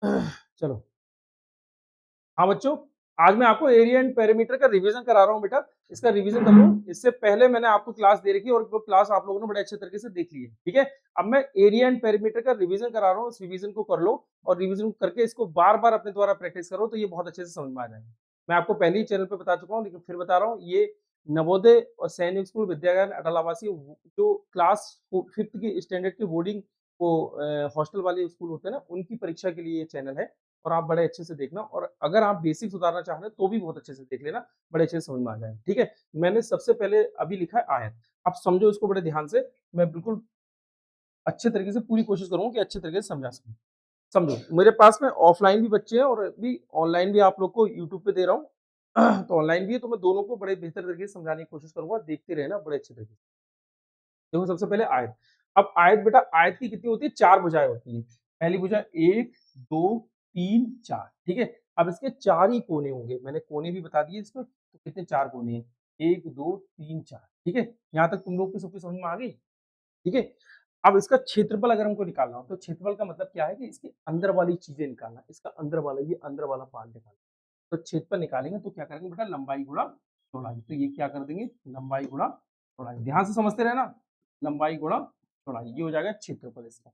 चलो, हाँ बच्चों, आज मैं आपको एरिया एंड पेरीमीटर का रिवीजन करा रहा हूँ बेटा। इसका रिवीजन कर लो। इससे पहले मैंने आपको क्लास दे रखी है और वो क्लास आप लोगों ने बड़े अच्छे तरीके से देख ली है, ठीक है। अब मैं एरिया एंड पेरीमीटर का रिवीजन करा रहा हूँ, उस रिवीजन को कर लो और रिवीजन करके इसको बार बार अपने द्वारा प्रैक्टिस करो, तो ये बहुत अच्छे से समझ में आ जाएगा। मैं आपको पहले ही चैनल पे बता चुका हूँ, लेकिन फिर बता रहा हूँ, ये नवोदय और सैनिक स्कूल विद्यागार अटल आवासीय जो क्लास 5th की स्टैंडर्ड की बोर्डिंग को हॉस्टल वाले स्कूल होते हैं ना, उनकी परीक्षा के लिए ये चैनल है। और आप बड़े अच्छे से देखना, और अगर आप बेसिक सुधारना चाह रहे हैं तो भी बहुत अच्छे से देख लेना, बड़े अच्छे से समझ में आ जाएगा, ठीक है। मैंने सबसे पहले अभी लिखा है आयत। अब समझो इसको बड़े ध्यान से, मैं बिल्कुल अच्छे तरीके से पूरी कोशिश करूंगा कि अच्छे तरीके से समझा सकूं। समझो, मेरे पास में ऑफलाइन भी बच्चे हैं और अभी ऑनलाइन भी आप लोग को यूट्यूब पे दे रहा हूँ। तो ऑनलाइन भी है, तो मैं दोनों को बड़े बेहतर तरीके से समझाने की कोशिश करूंगा, देखते रहना बड़े अच्छे तरीके से। देखो, सबसे पहले आयत। अब आयत बेटा, आयत की कितनी होती है? 4 भुजाएं होती है। पहली भुजा 1 2 3 4, ठीक है। अब इसके 4 ही कोने होंगे, मैंने कोने भी बता दिए इसमें, तो कितने 4 कोने हैं? 1 2 3 4, ठीक है। यहाँ तक तुम लोग की सबकी समझ में आ गई, ठीक है। अब इसका क्षेत्रफल अगर हमको निकालना हो, तो क्षेत्रफल का मतलब क्या है कि इसके अंदर वाली चीजें निकालना, इसका अंदर वाला, ये अंदर वाला पार्ट निकालना। तो क्षेत्रफल निकालेंगे तो क्या करेंगे बेटा? लंबाई गुणा चौड़ाई। तो ये क्या कर देंगे? लंबाई गुणा चौड़ाई। ध्यान से समझते रहना, लंबाई गुणा चौड़ाई, ये हो जाएगा क्षेत्रफल इसका।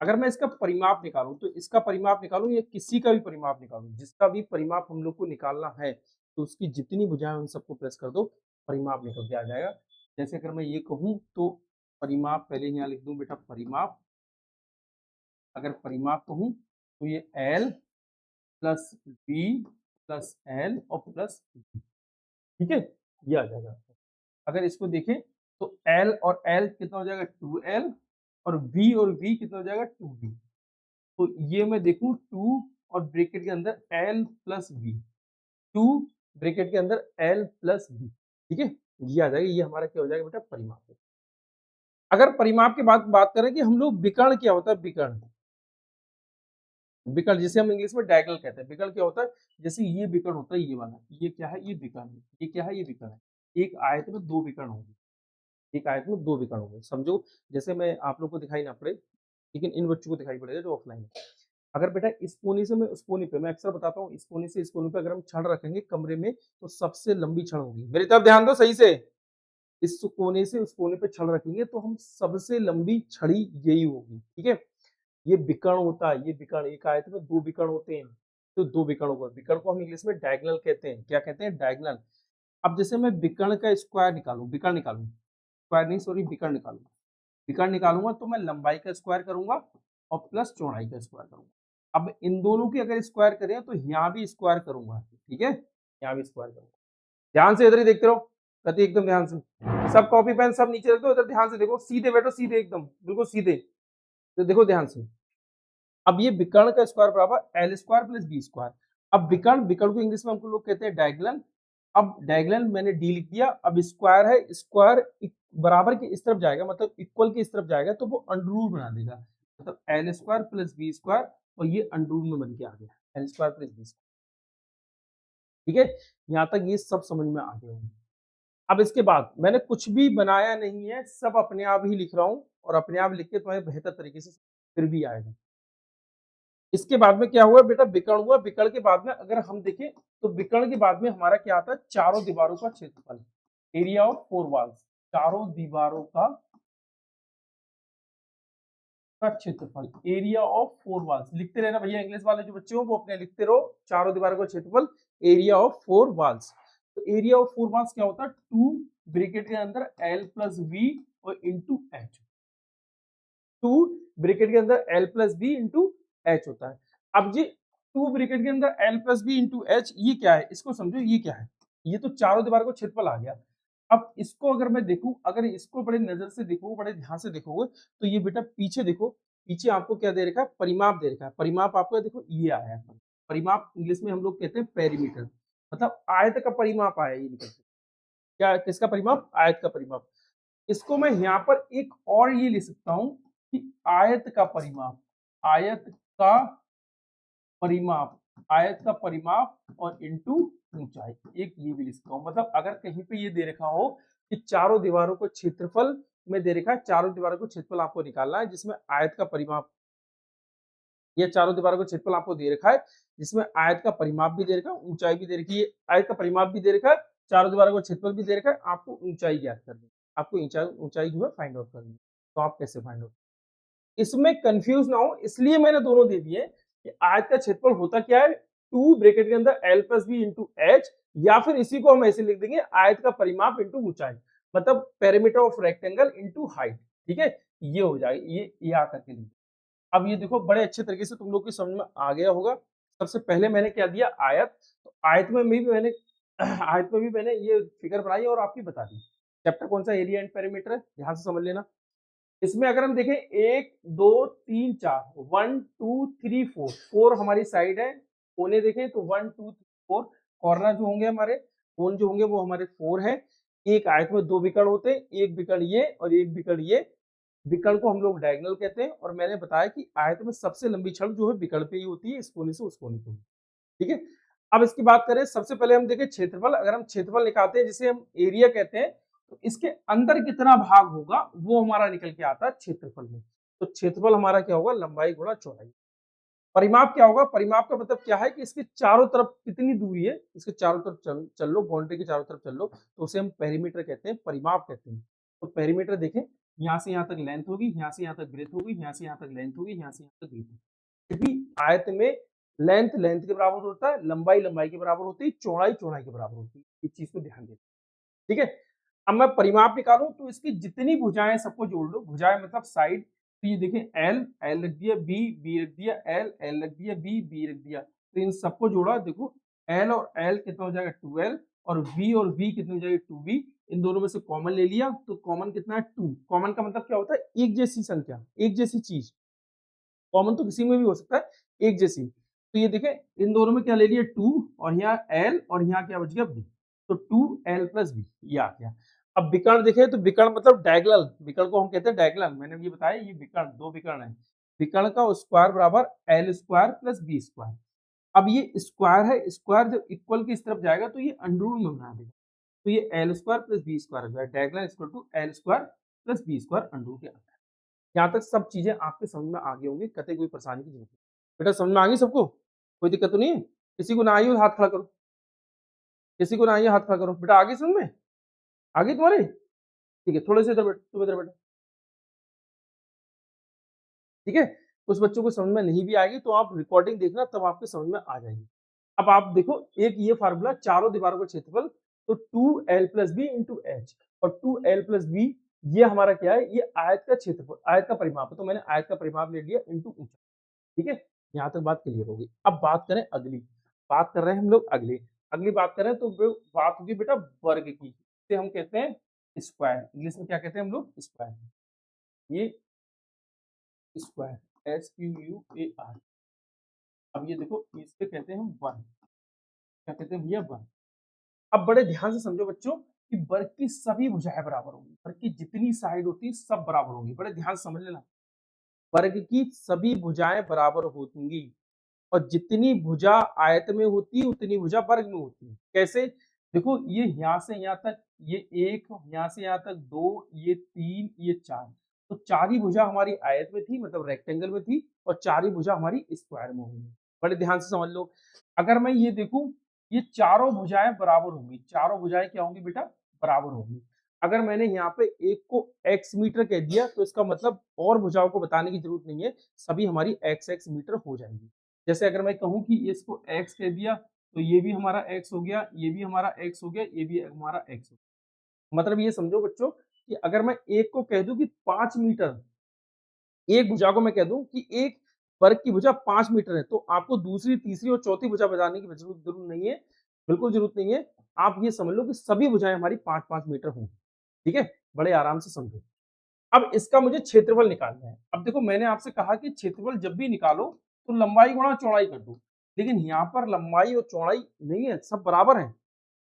अगर मैं इसका परिमाप निकालूं, तो इसका परिमाप निकालूं या किसी का भी परिमाप निकालूं, जिसका भी परिमाप हम लोग को निकालना है, तो उसकी जितनी भुजाएं उन सबको प्रेस कर दो, परिमाप निकल के आ जाएगा। जैसे अगर मैं ये कहूं, तो परिमाप पहले यहाँ लिख दूं बेटा, परिमाप। अगर परिमाप कहूं तो ये L plus B plus L और प्लस बी, ठीक है, ये आ जाएगा। अगर इसको देखें तो L और L कितना हो जाएगा? 2L, और V और V कितना हो जाएगा? 2V। तो ये मैं देखूं 2 और ब्रैकेट के अंदर L प्लस V, 2 ब्रैकेट के अंदर L प्लस V, ठीक है, ये आ जाएगा। ये हमारा क्या हो जाएगा बेटा? परिमाप। अगर परिमाप की बात करें कि हम लोग विकर्ण क्या होता है? विकर्ण, विकर्ण जिसे हम इंग्लिश में डायगोनल कहते हैं। विकर्ण क्या होता है? जैसे ये विकर्ण होता है, ये वाला, ये क्या है? ये विकर्ण है। ये क्या है? ये विकर्ण है। एक आयत में 2 विकर्ण होंगे, एक आयत में 2 विकर्ण होंगे। समझो, जैसे मैं आप लोग को दिखाई ना पड़े, लेकिन इन बच्चों को दिखाई पड़ेगा जो ऑफलाइन है। अगर बेटा इस कोने से मैं उस कोने पे, मैं अक्सर बताता हूँ, इस कोने से इस कोने पे अगर हम छड़ रखेंगे कमरे में, तो सबसे लंबी छड़ होगी। मेरी तरफ ध्यान दो सही से। इस कोने से उस कोने पे छड़ रखेंगे तो हम सबसे लंबी छड़ी यही होगी, ठीक है। ये विकर्ण होता है, ये विकर्ण, एक आयत में 2 विकर्ण होते हैं, तो 2 विकर्ण होगा। विकर्ण को हम इंग्लिश में डायगोनल कहते हैं। क्या कहते हैं? डायगोनल। अब जैसे मैं विकर्ण का स्क्वायर निकालूं, विकर्ण निकालूं, स्क्वायर नहीं सॉरी, विकर्ण निकालूं, विकर्ण निकालूंगा तो मैं लंबाई का स्क्वायर करूंगा और प्लस चौड़ाई का स्क्वायर करूंगा। अब इन दोनों की अगर स्क्वायर करें तो यहाँ भी स्क्वायर करूंगा, ठीक है, यहाँ भी स्क्वायर करूंगा। ध्यान से इधर ही देखते रहो, कति एकदम ध्यान से। सब कॉपी पेन सब नीचे रख दो, इधर ध्यान से देखो, सीधे बैठो, सीधे एकदम बिल्कुल सीधे, तो देखो ध्यान से। अब ये विकर्ण का स्क्वायर बराबर L square plus B square. अब विकर्ण, विकर्ण को इंग्लिश में हमको लोग कहते हैं डायगोनल। अब डायगोनल मैंने डी लिख दिया। अब स्क्वायर है, स्क्वायर बराबर के इस तरफ जाएगा, मतलब इक्वल के इस तरफ जाएगा, तो वो अंडर बना देगा, मतलब L square plus B square, और ये अंडर में बन के आ गया L square plus B square, ठीक है। यहाँ तक ये सब समझ में आ गया होंगे। अब इसके बाद मैंने कुछ भी बनाया नहीं है, सब अपने आप ही लिख रहा हूँ, और अपने आप लिख के तुम्हें बेहतर तरीके से फिर भी आएगा। इसके बाद में क्या हुआ बेटा? विकर्ण हुआ। विकर्ण के बाद में अगर हम देखें, तो विकर्ण के बाद में हमारा क्या आता है? चारों दीवारों का क्षेत्रफल, एरिया ऑफ 4 वॉल्स, चारों दीवारों का क्षेत्रफल, एरिया ऑफ 4 वॉल्स। लिखते रहना भैया, इंग्लिश वाले जो बच्चे हो वो अपने लिखते रहो, चारों दीवारों का क्षेत्रफल, एरिया ऑफ 4 वॉल्स। तो एरिया ऑफ 4 वॉल्स क्या होता है? 2 ब्रैकेट के अंदर L प्लस V और इंटू H, 2 ब्रैकेट के अंदर L plus B into H होता है। अब जी 2 ब्रैकेट के अंदर L plus B into H, ये क्या है? इसको समझो, ये क्या है? ये तो चारों दीवार को क्षेत्रफल आ गया। अब इसको अगर मैं देखूं, अगर इसको बड़े नजर से देखोगे, बड़े ध्यान से देखोगे, तो ये बेटा पीछे देखो, पीछे आपको क्या दे रखा है? परिमाप दे रखा है। परिमाप आपको देखो ये आया है, परिमाप इंग्लिश में हम लोग कहते हैं पेरीमीटर, मतलब आयत का परिमाप आया, ये निकल के। क्या किसका परिमाप? आयत का परिमाप। इसको मैं यहाँ पर एक और ये लिख सकता हूं कि आयत का परिमाप, आयत का परिमाप, आयत का परिमाप और इंटू ऊंचाई, एक ये भी लिख सकता हूं। मतलब अगर कहीं पे ये दे रखा हो कि चारों दीवारों को क्षेत्रफल में दे रखा है, चारों दीवारों को क्षेत्रफल आपको निकालना है, जिसमें आयत का परिमाप ये चारों दीवारों का क्षेत्रफल आपको दे रखा है, जिसमें आयत का परिमाप भी दे रखा है, ऊंचाई भी दे रखी है। आयत का परिमाप भी दे रखा है, चारों दीवारों का क्षेत्रफल भी दे रखा है, आपको ऊंचाई ज्ञात करनी है, आपको ऊंचाई जो है फाइंड आउट करनी है। तो आप कैसे फाइंड आउट, इसमें कंफ्यूज ना हो इसलिए मैंने दोनों दे दिए कि आयत का क्षेत्रफल होता क्या है, 2 ब्रैकेट के अंदर l plus B into H, या फिर इसी को हम ऐसे लिख देंगे आयत का परिमाप इंटू ऊंचाई, मतलब perimeter of rectangle into height. ठीक है, ये हो जाएगा, ये आकर के लिख। अब ये देखो बड़े अच्छे तरीके से तुम लोग की समझ में आ गया होगा। सबसे पहले मैंने क्या दिया, आयत। तो आयत में भी मैंने आयत में भी मैंने ये फिगर बनाई और आपकी बता दी। चैप्टर कौन सा, एरिया एंड पेरीमीटर है, ध्यान से समझ लेना। इसमें अगर हम देखें 1 2 3 4, 1 2 3 4, 4 हमारी साइड है, कोने देखें तो 1 2 3 4, कॉर्नर जो होंगे हमारे, कोन जो होंगे वो हमारे 4 है। एक आयत में 2 विकर्ण होते हैं, एक विकर्ण ये और एक विकर्ण ये, विकर्ण को हम लोग डायगोनल कहते हैं। और मैंने बताया कि आयत में सबसे लंबी छड़ जो है विकर्ण पे ही होती है, इस कोने से उस कोने पे। ठीक है, अब इसकी बात करें, सबसे पहले हम देखें क्षेत्रफल। अगर हम क्षेत्रफल निकालते हैं जिसे हम एरिया कहते हैं, तो इसके अंदर कितना भाग होगा वो हमारा निकल के आता है क्षेत्रफल में। तो क्षेत्रफल हमारा क्या होगा, लंबाई गुणा चौड़ाई। परिमाप क्या होगा, परिमाप का मतलब क्या है कि इसके चारों तरफ कितनी दूरी है, इसके चारों तरफ चल लो, बाउंड्री के चारों तरफ चल लो, तो उसे हम पेरीमीटर कहते हैं, परिमाप कहते हैं। तो पेरीमीटर देखें, यहाँ से यहाँ तक लेंथ होगी, यहाँ से यहाँ तक ब्रेथ होगी, यहाँ से यहाँ तक लेंथ होगी, यहाँ से यहाँ तक ब्रेथ होगी। क्योंकि आयत में लेंथ लेंथ के बराबर होता है, लंबाई लंबाई के बराबर होती है, चौड़ाई चौड़ाई के बराबर होती है। इस चीज को ध्यान देना। ठीक है, अब मैं परिमाप निकालूं तो इसकी जितनी भुजाएं सबको जोड़ लो, भुजाएं मतलब साइड। तो ये देखें, एल एल रख दिया, बी बी रख दिया, एल एल रख दिया, बी बी रख दिया। तो इन सबको जोड़ा, देखो एल और एल कितना हो जाएगा 12, और v कितनी हो जाएगी 2v। इन दोनों में से कॉमन ले लिया, तो कॉमन कितना है 2। कॉमन का मतलब क्या होता है, एक जैसी संख्या, एक जैसी चीज। कॉमन तो किसी में भी हो सकता है, एक जैसी। तो ये देखें, इन दोनों में क्या ले लिया 2, और यहाँ एल, और यहाँ क्या बच गया बी। तो 2l प्लस बी, ये आ गया। अब विकर्ण देखें तो विकर्ण मतलब डायगोनल, विकर्ण को हम कहते हैं डायगोनल। मैंने ये बताया, ये विकर्ण, दो विकर्ण है, विकर्ण का स्क्वायर बराबर L square plus B square. अब ये स्क्वायर है, स्क्वायर जब इक्वल की इस तरफ जाएगा तो ये अंडररूट में बना देगा। तो ये L square plus B square हो जाएगा, diagonal equal to L square plus B square under root के आता है। यहाँ तक सब चीजें आपके समझ में आ गई होंगी, कतई कोई परेशानी की जरूरत नहीं। बेटा समझ में आ गई सबको, कोई दिक्कत तो नहीं है? किसी को ना आई हो हाथ खड़ा करो, किसी को ना आई हाथ खड़ा करो। बेटा आगे समझ में आ गई तुम्हारे? ठीक है, थोड़े से इधर बैठ, तुम इधर बैठो। ठीक है, कुछ बच्चों को समझ में नहीं भी आएगी तो आप रिकॉर्डिंग देखना, तब आपके समझ में आ जाएगी। अब आप देखो, एक ये फार्मूला, चारों दीवारों का क्षेत्रफल, तो 2l plus B into H, और 2l प्लस बी ये हमारा क्या है, ये आयत का क्षेत्रफल, आयत का परिमाप है। तो मैंने आयत का परिमाप ले लिया इंटू ऊंचाई। ठीक है, यहाँ तक बात क्लियर होगी। अब बात करें अगली, बात कर रहे हैं हम लोग अगली, अगली बात करें तो बात होगी बेटा वर्ग की। इसे हम कहते हैं स्क्वायर, इंग्लिश में क्या कहते हैं हम लोग, स्क्वायर। ये स्क्वायर, SQUAR। अब ये देखो, इससे कहते हैं हम वर्ग, क्या कहते हैं भैया, वर्ग। अब बड़े ध्यान से समझो बच्चों कि वर्ग की सभी भुजाएं बराबर होंगी, वर्ग की जितनी साइड होती है सब बराबर होंगी, बड़े ध्यान से समझ लेना। वर्ग की सभी भुजाएं बराबर होंगी, और जितनी भुजा आयत में होती है उतनी भुजा वर्ग में होती है। कैसे, देखो ये यहाँ से यहाँ तक, ये 1, यहाँ से यहाँ तक 2, ये 3, ये 4, तो 4 ही भुजा हमारी आयत में थी, मतलब रेक्टेंगल में थी, और 4 ही भुजा हमारी स्क्वायर में होंगी। बड़े ध्यान से समझ लो, अगर मैं ये देखूं, ये चारों भुजाएं बराबर होंगी, चारों भुजाएं क्या होंगी बेटा, बराबर होंगी। अगर मैंने यहाँ पे एक को x मीटर कह दिया तो इसका मतलब और भुजाओं को बताने की जरूरत नहीं है, सभी हमारी x मीटर हो जाएंगी। जैसे अगर मैं कहूँ कि इसको x कह दिया तो ये भी हमारा x हो गया, ये भी हमारा x हो गया, ये भी हमारा x हो गया। मतलब ये समझो बच्चों कि अगर मैं एक को कह दूं कि 5 मीटर, एक भुजा को मैं कह दूं कि एक वर्ग की भुजा 5 मीटर है, तो आपको दूसरी, तीसरी और चौथी भुजा बताने की जरूरत नहीं है, बिल्कुल जरूरत नहीं है। आप ये समझ लो कि सभी भुजाएं हमारी 5-5 मीटर होंगी। ठीक है, बड़े आराम से समझो। अब इसका मुझे क्षेत्रफल निकालना है। अब देखो, मैंने आपसे कहा कि क्षेत्रफल जब भी निकालो तो लंबाई गुणा चौड़ाई कर दो, लेकिन यहाँ पर लंबाई और चौड़ाई नहीं है, सब बराबर है।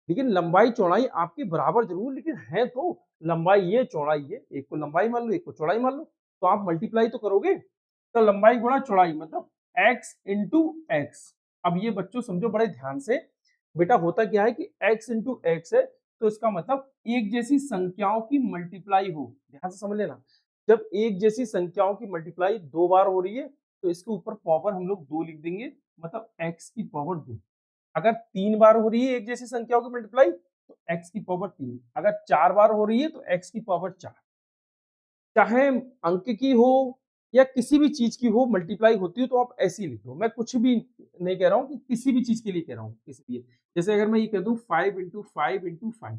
लेकिन लंबाई चौड़ाई आपकी बराबर जरूर, लेकिन है तो लंबाई ये चौड़ाई ये, एक को लंबाई मान लो, एक को चौड़ाई मान लो, तो आप मल्टीप्लाई तो करोगे। तो लंबाई गुणा चौड़ाई मतलब x इंटू एक्स। अब ये बच्चों समझो बड़े ध्यान से, बेटा होता क्या है कि x इंटू एक्स है, तो इसका मतलब एक जैसी संख्याओं की मल्टीप्लाई हो। ध्यान से समझ लेना, जब एक जैसी संख्याओं की मल्टीप्लाई 2 बार हो रही है तो इसके ऊपर पावर हम लोग 2 लिख देंगे, मतलब x की पावर 2। अगर 3 बार हो रही है एक जैसी संख्याओं की मल्टीप्लाई तो x की पावर 3, अगर 4 बार हो रही है तो x की पावर 4। चाहे अंक की हो या किसी भी चीज की हो, मल्टीप्लाई होती है तो आप ऐसे ही लिख दो। मैं कुछ भी नहीं कह रहा हूँ, कि किसी भी चीज के लिए कह रहा हूँ, किसी भी। जैसे अगर मैं ये कह दूं 5 इंटू 5 इंटू 5,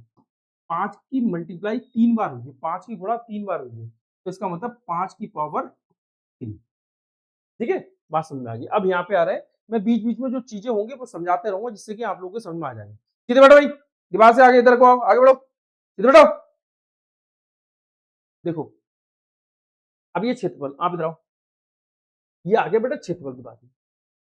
5 की मल्टीप्लाई 3 बार हुई है, 5 की गुणा 3 बार हुई है, तो इसका मतलब 5 की पावर 3। ठीक है, बात समझ में आ गई। अब यहाँ पे आ रहा है, मैं बीच बीच में जो चीजें होंगी वो समझाते रहूंगा, जिससे कि आप लोगों को समझ में आ जाएंगे। सीधे बैठो भाई, दीवार से आगे, इधर को आओ, आगे बढ़ो, इधर बैठो। देखो अब ये क्षेत्रफल, आप इधर आओ, ये आगे बेटा क्षेत्रफल की बात है।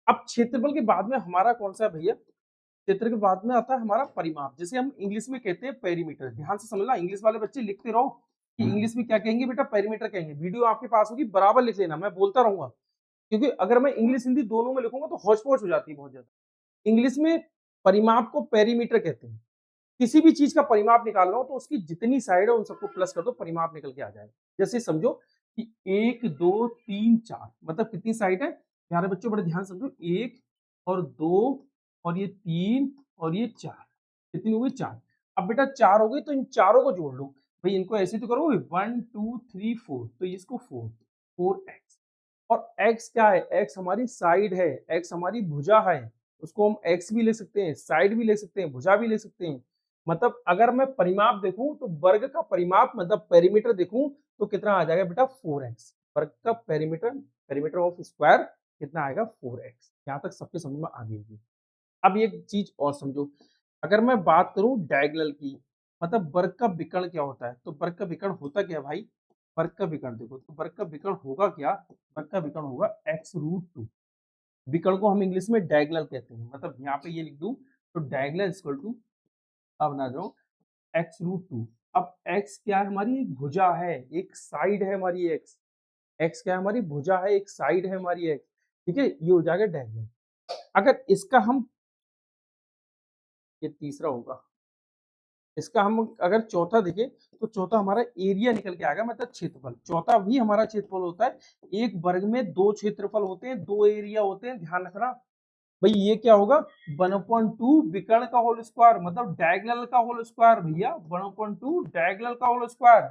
अब क्षेत्रफल के बाद में हमारा कौन सा है भैया? क्षेत्र के बाद में आता है हमारा परिमाप, जिसे हम इंग्लिश में कहते हैं पेरीमीटर। ध्यान से समझना, इंग्लिश वाले बच्चे लिखते रहो कि इंग्लिश में क्या कहेंगे बेटा, पेरीमीटर कहेंगे। वीडियो आपके पास होगी, बराबर लिख लेना, मैं बोलता रहूंगा, क्योंकि अगर मैं इंग्लिश हिंदी दोनों में लिखूंगा तो हौच पौच हो जाती है बहुत ज्यादा। इंग्लिश में परिमाप को पेरीमीटर कहते हैं। किसी भी चीज का परिमाप निकालना हो तो उसकी जितनी साइड है उन सबको प्लस कर दो, परिमाप निकल के आ जाएगा। जैसे समझो कि 1 2 3 4, मतलब कितनी साइड है प्यारे बच्चों, बड़े ध्यान समझो, 1 और 2 और ये 3 और ये 4, कितनी हो गई 4। अब बेटा 4 हो गई तो इन चारों को जोड़ लो भाई, इनको ऐसे तो करोगे 1 2 3 4, तो इसको 4x। और x क्या है? x हमारी साइड है, x हमारी भुजा है, उसको हम x भी ले सकते हैं, साइड भी ले सकते हैं, भुजा भी ले सकते हैं। मतलब अगर मैं परिमाप देखूं तो वर्ग का परिमाप मतलब पेरीमीटर देखूं तो कितना आ जाएगा बेटा 4x। वर्ग का पेरीमीटर, पेरीमीटर ऑफ स्क्वायर कितना आएगा 4x। यहाँ तक सबके समझ में आ गई होगी। अब एक चीज और समझो, अगर मैं बात करूं डायगोनल की, मतलब वर्ग का विकर्ण क्या होता है, तो वर्ग का विकर्ण होता क्या है भाई? वर्ग का विकर्ण देखो, तो वर्ग का विकर्ण होगा क्या? वर्ग का विकर्ण होगा x√2। विकर्ण को हम इंग्लिश में डायगोनल कहते हैं, मतलब यहाँ पे ये लिख दूं तो डायगोनल इक्वल टू, अब ना जाओ, x√2। अब x क्या है? हमारी एक भुजा है, एक साइड है हमारी x। x क्या है? हमारी भुजा है, एक साइड है हमारी x। ठीक है, ये हो जाएगा डायगोनल। अगर इसका हम, ये तीसरा होगा, इसका हम अगर चौथा देखें तो चौथा हमारा एरिया निकल के आएगा, मतलब क्षेत्रफल। चौथा भी हमारा क्षेत्रफल होता है। एक वर्ग में 2 क्षेत्रफल होते हैं, 2 एरिया होते हैं, ध्यान रखना भाई। ये क्या होगा? 1/2 विकर्ण का होल स्क्वायर, मतलब डायगोनल का होल स्क्वायर भैया, 1/2 डायगोनल का होल स्क्वायर।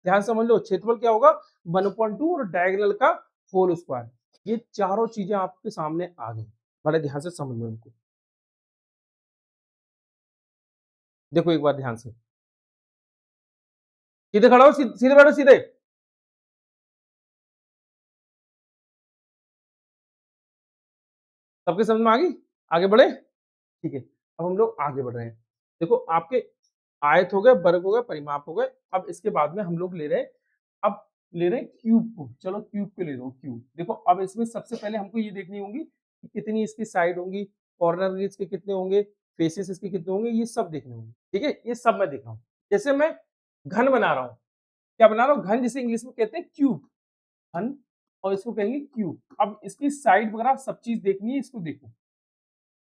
ध्यान समझ लो, क्षेत्रफल क्या होगा? 1/2 और डायगोनल का होल स्क्वायर। ये चारों चीजें आपके सामने आ गई, बड़े ध्यान से समझ लो इनको। देखो एक बार ध्यान से, सीधे खड़ा हो, सीधे बैठो, सीधे। सबके समझ में आ गई? आगे बढ़े? ठीक है, अब हम लोग आगे बढ़ रहे हैं। देखो आपके आयत हो गए, वर्ग हो गए, परिमाप हो गए। अब इसके बाद में हम लोग ले रहे हैं, अब ले रहे हैं क्यूब को। चलो क्यूब पे ले लो, क्यूब। देखो अब इसमें सबसे पहले हमको ये देखनी होगी कि कितनी इसकी साइड होंगी, कॉर्नर इसके कितने होंगे, फेसेस इसके कितने होंगे, ये सब देखने होंगे। ठीक है, ये सब मैं देख रहा हूँ। जैसे मैं घन बना रहा हूँ, क्या बना रहा हूँ? घन, जिसे इंग्लिश में कहते हैं क्यूब, घन, और इसको कहेंगे क्यूब। अब इसकी साइड वगैरह सब चीज देखनी है, इसको देखो।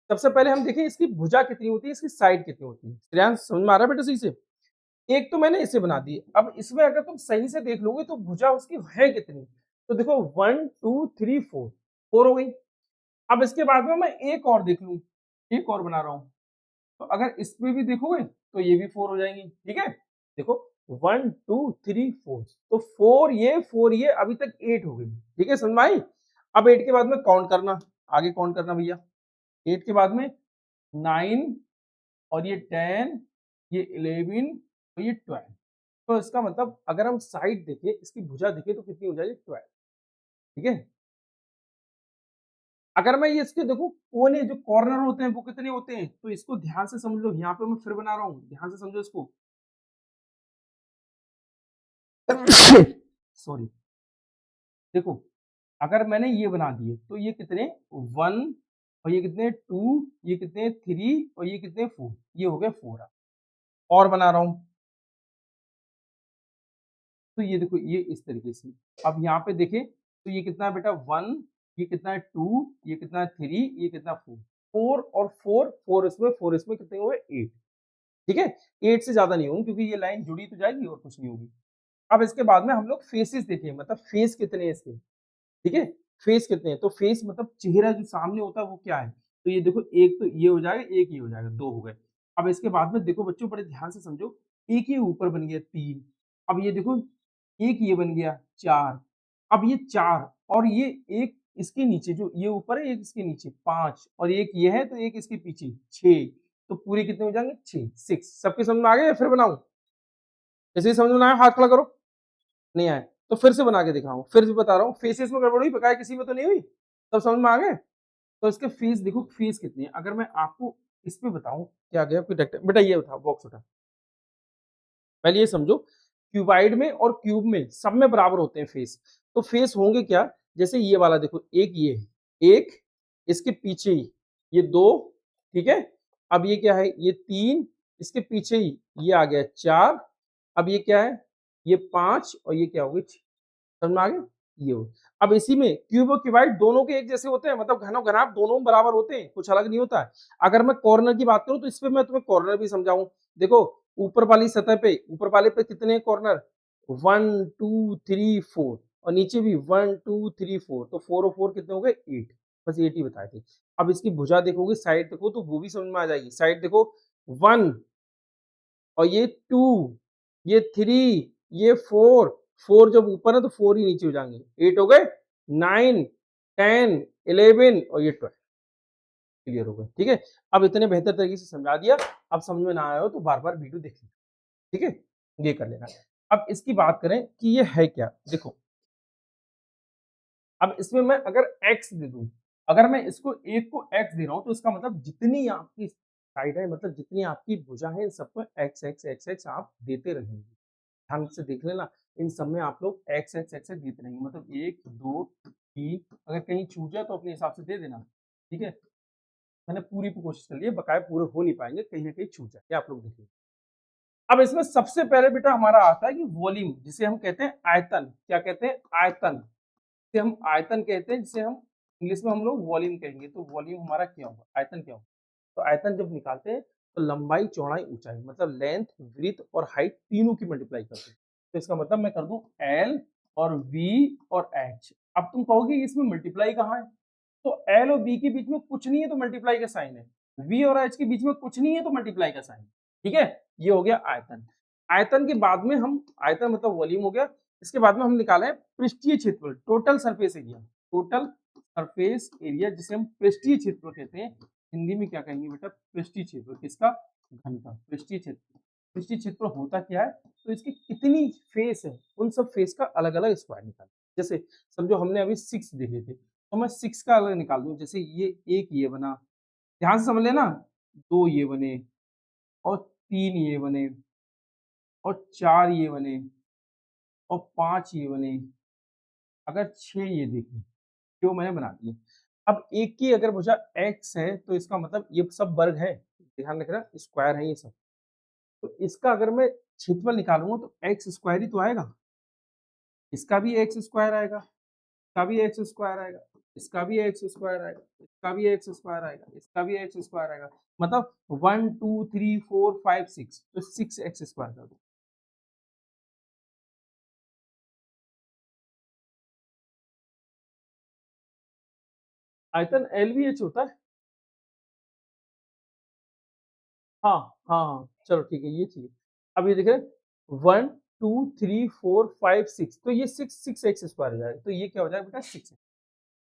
सबसे पहले हम देखें इसकी भुजा कितनी होती है, इसकी साइड कितनी होती है। श्रेयांश समझ में आ रहा है बेटा सही से? एक तो मैंने इसे बना दी। अब इसमें अगर तुम सही से देख लोगे तो भुजा उसकी है कितनी, तो देखो 1 2 3 4, 4 हो गई। अब इसके बाद में मैं एक और देख लूं, एक और बना रहा हूं, तो अगर इसमें भी देखोगे तो ये भी 4 हो जाएंगी। ठीक है, देखो 1 2 3 4, तो 4 ये अभी तक 8 हो गई। ठीक है, समझ में आई? अब 8 के बाद में काउंट करना, आगे काउंट करना भैया। 8 के बाद में 9 और ये 10, ये 11 और ये 12। तो इसका मतलब अगर हम साइड देखें, इसकी भुजा देखें तो कितनी हो जाएगी? 12। ठीक है, अगर मैं ये इसके देखो कोने जो कॉर्नर होते हैं वो कितने होते हैं, तो इसको ध्यान से समझ लो। यहाँ पे मैं फिर बना रहा हूँ, ध्यान से समझो इसको। सॉरी, देखो अगर मैंने ये बना दिए तो ये कितने 1 और ये कितने 2, ये कितने 3 और ये कितने 4, ये हो गए 4। और बना रहा हूँ तो ये देखो ये इस तरीके से। अब यहाँ पे देखें तो ये कितना है बेटा 1, ये कितना है 2, ये कितना है 3, ये कितना 4। 4 और 4, 4 इसमें कितने हुए 8। ठीक है, 8 से ज्यादा नहीं होंगे क्योंकि ये लाइन जुड़ी तो जाएगी और कुछ नहीं होगी। अब इसके बाद में हम लोग फेसेस देखें, मतलब फेस कितने हैं इसके। ठीक है, फेस कितने हैं, तो फेस मतलब चेहरा जो सामने होता है वो क्या है, तो ये देखो एक तो ये हो जाएगा, एक ये हो जाएगा, 2 हो गए। अब इसके बाद में देखो बच्चों बड़े ध्यान से समझो, एक ये ऊपर बन गया 3, अब ये देखो एक ये बन गया 4, अब ये 4 और ये एक इसके नीचे जो ये ऊपर है, एक इसके नीचे 5 और एक ये है तो एक इसके पीछे 6, तो पूरे कितने हो जाएंगे 6, 6। सबके समझ में आ गया या फिर बनाऊं? जैसे ही समझ में आया हाथ खड़ा करो, नहीं आया तो फिर से बना के दिखाऊं, फिर से बता रहा हूँ, फेसेस में गड़बड़ हुई, बकाया किसी में तो नहीं हुई, सब समझ में आ गए? तो इसके फेस देखो, फेस कितनी है, अगर मैं आपको इस पे बताऊं क्या गया आपकी बेटा, ये उठा बॉक्स उठा, पहले ये समझो क्यूबाइड में और क्यूब में सब में बराबर होते हैं फेस, तो फेस होंगे क्या, जैसे ये वाला देखो, एक ये है, एक इसके पीछे ही ये 2, ठीक है, अब ये क्या है, ये 3, इसके पीछे ही ये आ गया 4, अब ये क्या है, ये 5 और ये क्या हो गया 6, समझ में आ गया? ये हो, अब इसी में क्यूब और क्यूबाइड दोनों के एक जैसे होते हैं, मतलब घनों घनाभ दोनों बराबर होते हैं, कुछ अलग नहीं होता है। अगर मैं कॉर्नर की बात करूं तो इस पे मैं तुम्हें कॉर्नर भी समझाऊं, देखो ऊपर वाली सतह पे, ऊपर वाले पे कितने कॉर्नर, 1 2 3 4 और नीचे भी 1 2 3 4, तो 4 और 4 कितने हो गए 8, बस 8 ही बताए थे। अब इसकी भुजा देखोगे, साइड देखो तो वो भी समझ में आ जाएगी, साइड देखो 1 और ये 2, ये 3, ये 4, 4 जब ऊपर है तो 4 ही नीचे हो जाएंगे, 8 हो गए, 9 10 11 और ये 12, क्लियर हो गए, ठीक है। अब इतने बेहतर तरीके से समझा दिया, अब समझ में ना आया हो तो बार बार वीडियो देख लेना, ठीक है, ये कर लेना। अब इसकी बात करें कि ये है क्या, देखो अब इसमें मैं अगर x दे दूं, अगर मैं इसको एक को x दे रहा हूं तो इसका मतलब जितनी आपकी साइड है, मतलब जितनी आपकी भुजा है, इन सबको x x x x आप देते रहेंगे, ध्यान से देख लेना, इन सब में आप लोग x x x x देते रहेंगे, मतलब 1 2 3, अगर कहीं छूट जाए तो अपने हिसाब से दे देना, ठीक है। मैंने पूरी कोशिश कर ली है, बकाया पूरे हो नहीं पाएंगे, कहीं ना कहीं छूट जाए, आप लोग देखिए। अब इसमें सबसे पहले बेटा हमारा आता है कि वॉल्यूम, जिसे हम कहते हैं आयतन, क्या कहते हैं आयतन, जिसे हम आयतन कहते हैं, जिसे हम इंग्लिश में हम लोग वॉल्यूम कहेंगे, तो वॉल्यूम हमारा क्या होगा, आयतन क्या होगा, तो आयतन जब निकालते हैं तो लंबाई चौड़ाई ऊंचाई, मतलब लेंथ विड्थ और हाइट तीनों की मल्टीप्लाई करते हैं, तो इसका मतलब मैं कर दूं एल और वी और एच। अब तुम कहोगे इसमें मल्टीप्लाई कहाँ है, तो एल और बी के बीच में कुछ नहीं है तो मल्टीप्लाई का साइन है, वी और एच के बीच में कुछ नहीं है तो मल्टीप्लाई का साइन, ठीक है। ये हो गया आयतन। आयतन के बाद में हम, आयतन मतलब वॉल्यूम हो गया, इसके बाद में हम निकाले हैं पृष्ठीय क्षेत्रफल, total surface area, total surface area जिसे हम पृष्ठीय क्षेत्रफल कहते हैं, हिंदी में क्या कहेंगे बेटा, पृष्ठीय क्षेत्रफल, किसका, घन का, पृष्ठीय क्षेत्रफल। पृष्ठीय क्षेत्रफल होता क्या है, तो इसकी कितनी फेस है, उन सब फेस का अलग अलग स्क्वायर निकाल, जैसे समझो हमने अभी 6 देखे थे, तो मैं 6 का अलग निकाल दूं, जैसे ये एक ये बना, ध्यान से समझ लेना, 2 ये बने और 3 ये बने और 4 ये बने और 5 ये बने, अगर 6 ये देखें, जो मैंने बना दिए। अब एक की अगर भुजा x है तो इसका मतलब ये सब वर्ग है, ध्यान रखना स्क्वायर है ये सब, तो इसका अगर मैं क्षेत्रफल निकालूंगा तो एक्स स्क्वायर ही तो आएगा, इसका भी एक्स स्क्वायर आएगा, इसका भी एक्स स्क्वायर आएगा, इसका भी एक्स स्क्वायर आएगा, इसका भी एक्स स्क्वायर आएगा, इसका भी एक्स स्क्वायर आएगा, मतलब 1 2 3 4 5 6, तो 6 एक्स स्क्वायर कर दो। आयतन एल वी एच होता है, हाँ हाँ हाँ, चलो ठीक है, ये चाहिए। अब ये देखें 1 2 3 4 5 6, तो ये 6 एक्स स्क्वायर हो जाएगा, तो ये क्या हो जाएगा बेटा 6।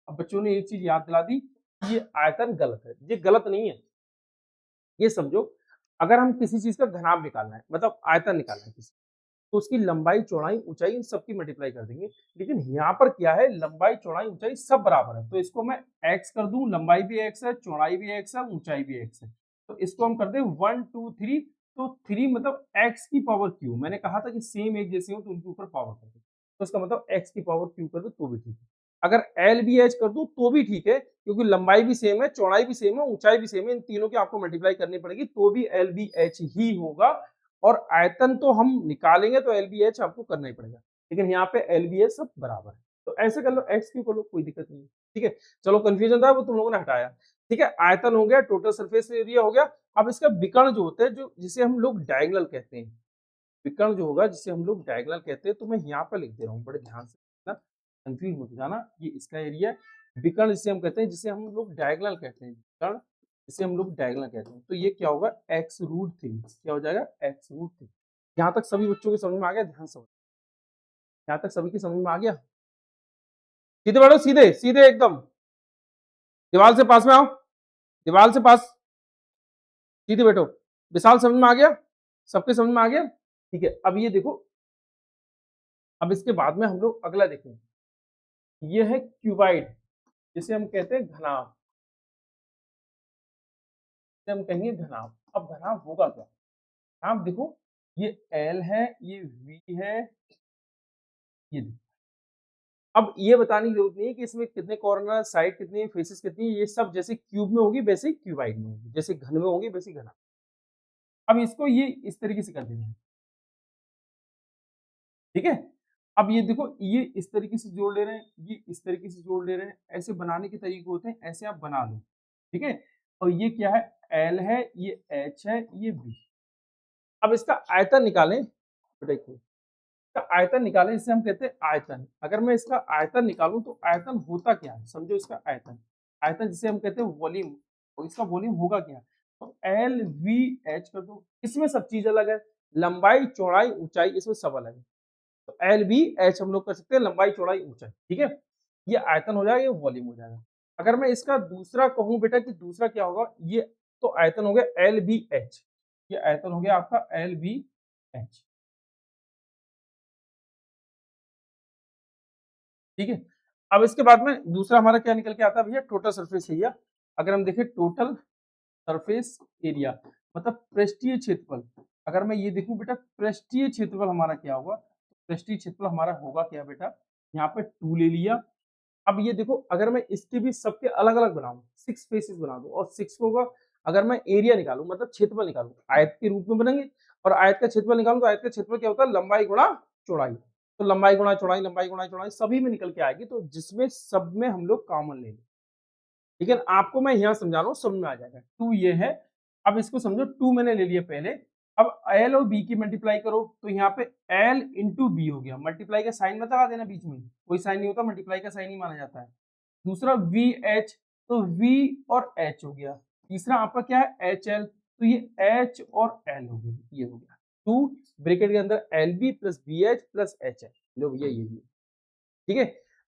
अब बच्चों ने एक चीज याद दिला दी, ये आयतन गलत है, ये गलत नहीं है, ये समझो अगर हम किसी चीज का घनाभ निकालना है, मतलब आयतन निकालना है किसी, तो उसकी लंबाई चौड़ाई ऊंचाई इन सबकी मल्टीप्लाई कर देंगे, लेकिन यहाँ पर क्या है, लंबाई चौड़ाई ऊंचाई सब बराबर है, तो इसको मैं x कर दूं, लंबाई भी x है, चौड़ाई भी x है, ऊंचाई भी x है, तो इसको हम कर दें 1 2 3, तो 3 मतलब x की पावर q, मैंने कहा था कि सेम एक जैसे हो तो उनके ऊपर पावर कर दो, तो इसका मतलब x की पावर q कर दो तो भी ठीक है, अगर एल बी एच कर दूं तो भी ठीक है, क्योंकि लंबाई भी सेम है, चौड़ाई भी सेम है, ऊंचाई भी सेम है, इन तीनों की आपको मल्टीप्लाई करनी पड़ेगी तो भी एल बी एच ही होगा, और आयतन तो हम निकालेंगे तो एल बी एच आपको करना ही पड़ेगा, लेकिन यहाँ पे एल बी एच सब बराबर है, तो ऐसे कर लो, एक्स क्यू कर लो, कोई दिक्कत नहीं है, ठीक है। चलो कंफ्यूजन था वो तुम लोगों ने हटाया, ठीक है, आयतन हो गया, टोटल सरफेस एरिया हो गया। अब इसका विकर्ण जो होता है, जो जिसे हम लोग डायगोनल कहते हैं, विकर्ण जो होगा जिसे हम लोग डायगोनल कहते हैं, तो मैं यहाँ पे लिख दे रहा हूँ, बड़े ध्यान से ना, कंफ्यूज मत हो जाना, ये इसका एरिया है। विकर्ण जिसे हम कहते हैं, जिसे हम लोग डायगोनल कहते हैं, विकर्ण जिसे हम लोग डायगोनल कहते हैं, तो ये क्या होगा, x√3, क्या हो जाएगा, x√3। यहाँ तक सभी बच्चों के समझ में आ गया, ध्यान से, यहाँ तक सभी की समझ में आ गया। सीधे बैठो, सीधे सीधे एकदम, दीवार से पास में आओ, दीवार से पास, सीधे बैठो। विशाल समझ में आ गया, सबके समझ में आ गया, ठीक है। अब ये देखो, अब इसके बाद में हम लोग अगला देखेंगे, ये है क्यूबाइड, जिसे हम कहते हैं घनाभ, जिसे हम कहेंगे घनाभ। अब घनाभ होगा क्या, घनाभ देखो, ये एल है, ये वी है, ये देखो। अब ये बताने की जरूरत नहीं है कि इसमें कितने कॉर्नर, साइड कितनी है, फेसेस कितनी है, ये सब जैसे क्यूब में होगी वैसे ही क्यूबाइड में होगी, जैसे घन में होगी वैसे घना। अब इसको ये इस तरीके से कर देना है, ठीक है। अब ये देखो, ये इस तरीके से जोड़ ले रहे हैं, ये इस तरीके से जोड़ ले रहे हैं, ऐसे बनाने के तरीके होते हैं, ऐसे आप बना लो, ठीक है। और ये क्या है, एल है, ये एच है, ये बी। अब इसका आयतन निकालें, देखो इसका आयतन निकालें, इसे हम कहते हैं आयतन। अगर मैं इसका आयतन निकालूं तो आयतन होता क्या है, समझो इसका आयतन, आयतन जिसे हम कहते हैं वॉल्यूम, और इसका वॉल्यूम होगा क्या, तो एल वी एच कर दो। इसमें सब चीज अलग है, लंबाई चौड़ाई ऊंचाई इसमें सब अलग है, तो एल बी एच हम लोग कर सकते हैं लंबाई चौड़ाई ऊंचाई, ठीक है। ये आयतन हो जाएगा, ये वॉल्यूम हो जाएगा। अगर मैं इसका दूसरा कहूं बेटा कि दूसरा क्या होगा, ये तो आयतन हो गया एल बी एच, ये आयतन हो गया आपका एल बी एच, ठीक है। अब इसके बाद में दूसरा हमारा क्या निकल के आता है भैया, टोटल सरफेस एरिया। अगर हम देखें टोटल सरफेस एरिया मतलब पृष्ठीय क्षेत्रफल, अगर मैं ये देखूं बेटा पृष्ठीय क्षेत्रफल हमारा क्या होगा, पृष्ठीय क्षेत्रफल हमारा होगा क्या बेटा, यहाँ पे 2 ले लिया। अब ये देखो, अगर मैं इसके भी सबके अलग अलग बनाऊं, 6 फेसेस बना दूं, और 6 होगा, अगर मैं एरिया निकालूं मतलब क्षेत्रफल निकालूं, आयत के रूप में बनेंगे, और आयत का क्षेत्रफल निकालूं तो आयत का क्षेत्रफल क्या होता है, लंबाई गुणा चौड़ाई, तो लंबाई गुणा चौड़ाई, लंबाई गुणा चौड़ाई सभी में निकल के आएगी, तो जिसमें सब में हम लोग कॉमन ले लें, लेकिन आपको मैं यहाँ समझा रहा हूँ, समझ में आ जाएगा। 2 ये है, अब इसको समझो, 2 मैंने ले लिया पहले, अब एल और बी की मल्टीप्लाई करो, तो यहाँ पे एल इंटू बी हो गया, मल्टीप्लाई का साइन मत लगा देना बीच में, कोई साइन नहीं होता, मल्टीप्लाई का साइन ही माना जाता है। दूसरा वी एच, तो वी और एच हो गया। तीसरा आपका क्या है, एच एल, तो ये एच और एल हो गया, ये हो गया 2 ब्रैकेट के अंदर L B plus B H plus H L, लो भैया ये भी, ठीक है।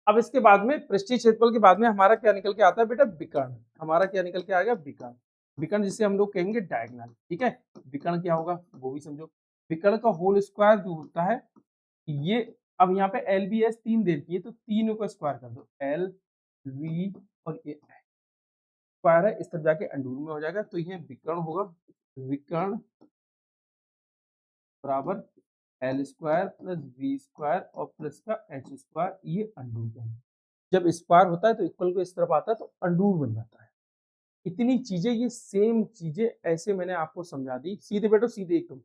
अब इसके बाद में पृष्ठीय क्षेत्रफल के बाद में हमारा क्या निकल के आता है बेटा, विकर्ण, हमारा क्या निकल के आएगा, विकर्ण, विकर्ण जिसे हम लोग कहेंगे डायगोनल, ठीक है। विकर्ण क्या होगा वो भी समझो, विकर्ण का होल स्क्वायर जो होता है ये, अब यहाँ पे एल बी एस 3 दे रखी है, तो तीनों का स्क्वायर कर दो, एल वी और ये स्क्वायर है, इस तरफ जाके अंडूर में हो जाएगा, तो ये विकर्ण होगा, विकर्ण बराबर L square plus V square और प्लस का एच स्क्वायर, ये अंडूर का है। जब स्क्वायर होता है तो इक्वल को इस तरफ आता है तो अंडूर बन जाता है। इतनी चीजें, ये सेम चीजें ऐसे मैंने आपको समझा दी, सीधे बैठो सीधे एकदम,